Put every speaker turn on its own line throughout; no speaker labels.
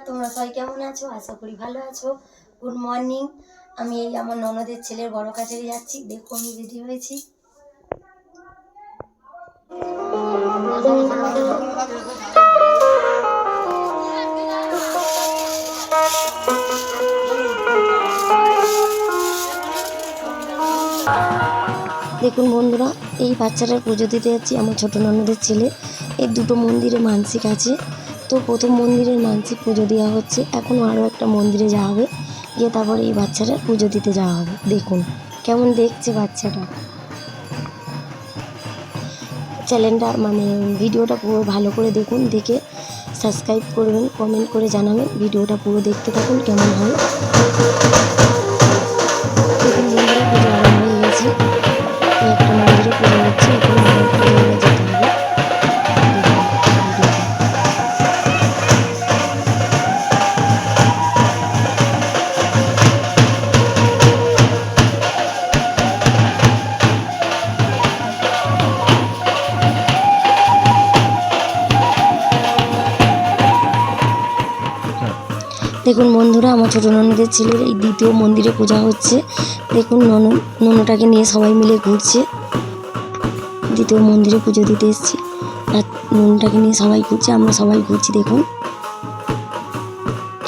তোমরা সবাই কেমন আছো? আশা করি ভালো আছো। Good morning. আমি এই আমার ননদের ছেলের বড় কাছারি যাচ্ছি। দেখো আমি রেডি হয়েছি। দেখুন বন্ধুরা, এই বাচ্চাটার পুজো দিতে যাচ্ছি আমার ছোট ননদের ছেলে। এই দুটো মন্দিরে মানসিক আছে, তো প্রথম মন্দিরের মানসিক পুজো দেওয়া হচ্ছে। এখন আরও একটা মন্দিরে যাওয়া হবে, গিয়ে তারপরে এই বাচ্চাটার পুজো দিতে যাওয়া হবে। দেখুন কেমন দেখছে বাচ্চাটা। চ্যানেলটা ভিডিওটা পুরো ভালো করে দেখুন, দেখে সাবস্ক্রাইব করবেন, কমেন্ট করে জানাবেন। ভিডিওটা পুরো দেখতে থাকুন কেমন হয়। দেখুন বন্ধুরা, পুজো আরম্ভ হয়ে গেছে। একটা মন্দিরে পুজো হচ্ছে, এখানে যেতে হবে। দেখুন বন্ধুরা, আমার ছোটো ননদের ছেলের এই দ্বিতীয় মন্দিরে পূজা হচ্ছে। দেখুন ননটাকে নিয়ে সবাই মিলে ঘুরছে। দ্বিতীয় মন্দিরে পুজো দিতে এসেছি আর ননটাকে নিয়ে সবাই ঘুরছে, আমরা সবাই ঘুরছি। দেখুন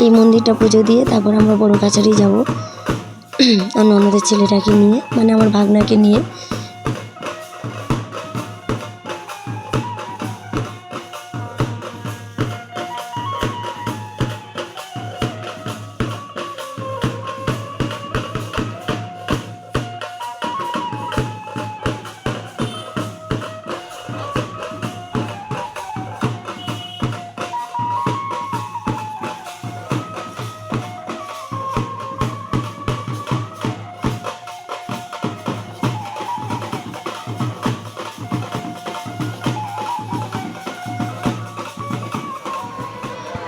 এই মন্দিরটা পুজো দিয়ে তারপর আমরা বড় কাছারি যাব আর ননদের ছেলেটাকে নিয়ে, আমার ভাগনাকে নিয়ে।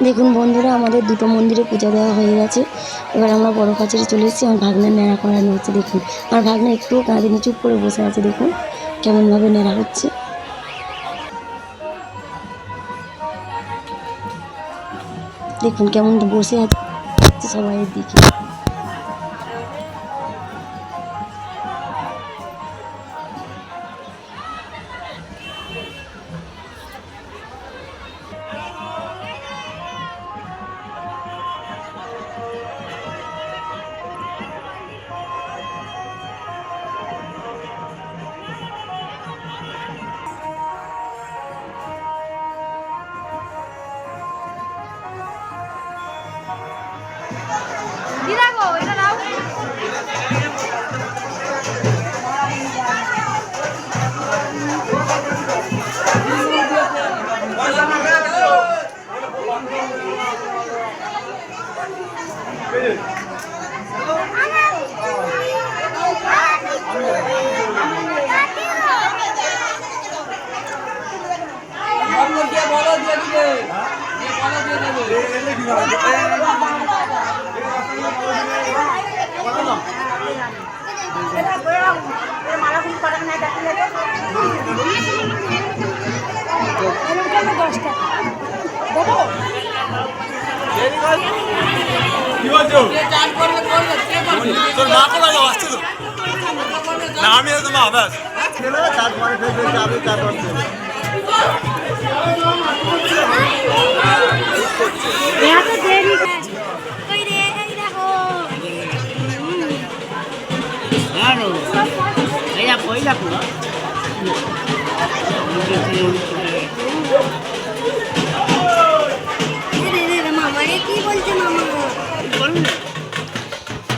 দেখুন বন্ধুরা, আমাদের দুটো মন্দিরে পূজা দেওয়া হয়ে গেছে। এবার আমরা বড় কাছারি চলে এসেছি। আমার ভাগনার নেড়া করানো হচ্ছে। দেখুন আমার ভাগনা একটুও কাঁদেনি, চুপ করে বসে আছে। দেখুন কেমনভাবে নেড়া হচ্ছে। দেখুন কেমন বসে আছে সবাইয়ের দিকে।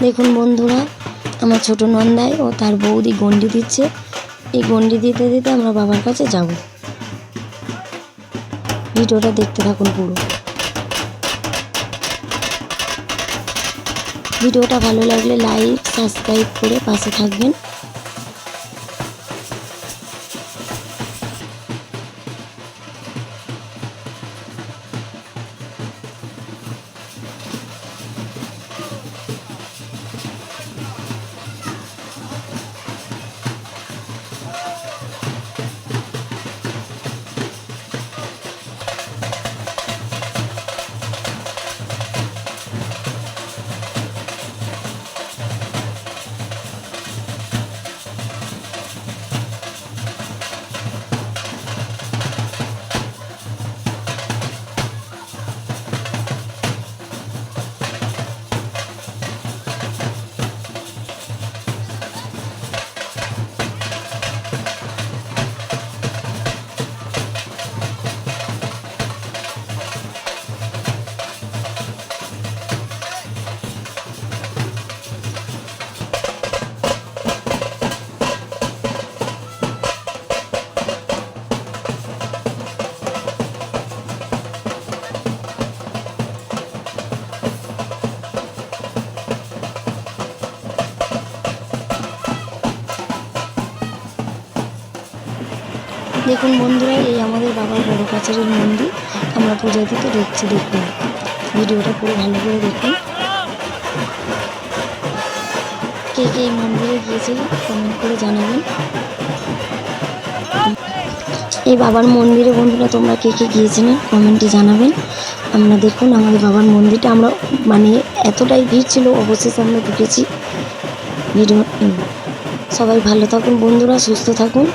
দেখুন বন্ধুরা, আমার ছোট নন্দাই ও তার বৌদি গন্ডি দিচ্ছে। এই গন্ডি দিতে দিতে আমরা বাবার কাছে যাব। ভিডিওটা দেখতে থাকুন পুরো। ভিডিওটা ভালো লাগলে লাইক সাবস্ক্রাইব করে পাশে থাকবেন। দেখুন বন্ধুরা, এই আমাদের বাবার বড় কাছারির মন্দির। আমরা পূজা দিতে ঢুকছি, দেখুন ভিডিওটা পুরো ভালো করে দেখুন। কে কে এই মন্দিরে গিয়েছিলেন কমেন্ট করে জানাবেন। এই বাবার মন্দিরে বন্ধুরা তোমরা কে কে গিয়েছিলেন কমেন্টে জানাবেন। আমরা দেখুন আমাদের বাবার মন্দিরটা, আমরা মানে এতটাই ভিড় ছিল, অবশেষে আমরা ঢুকেছি। ভিডিও সবাই ভালো থাকুন বন্ধুরা, সুস্থ থাকুন।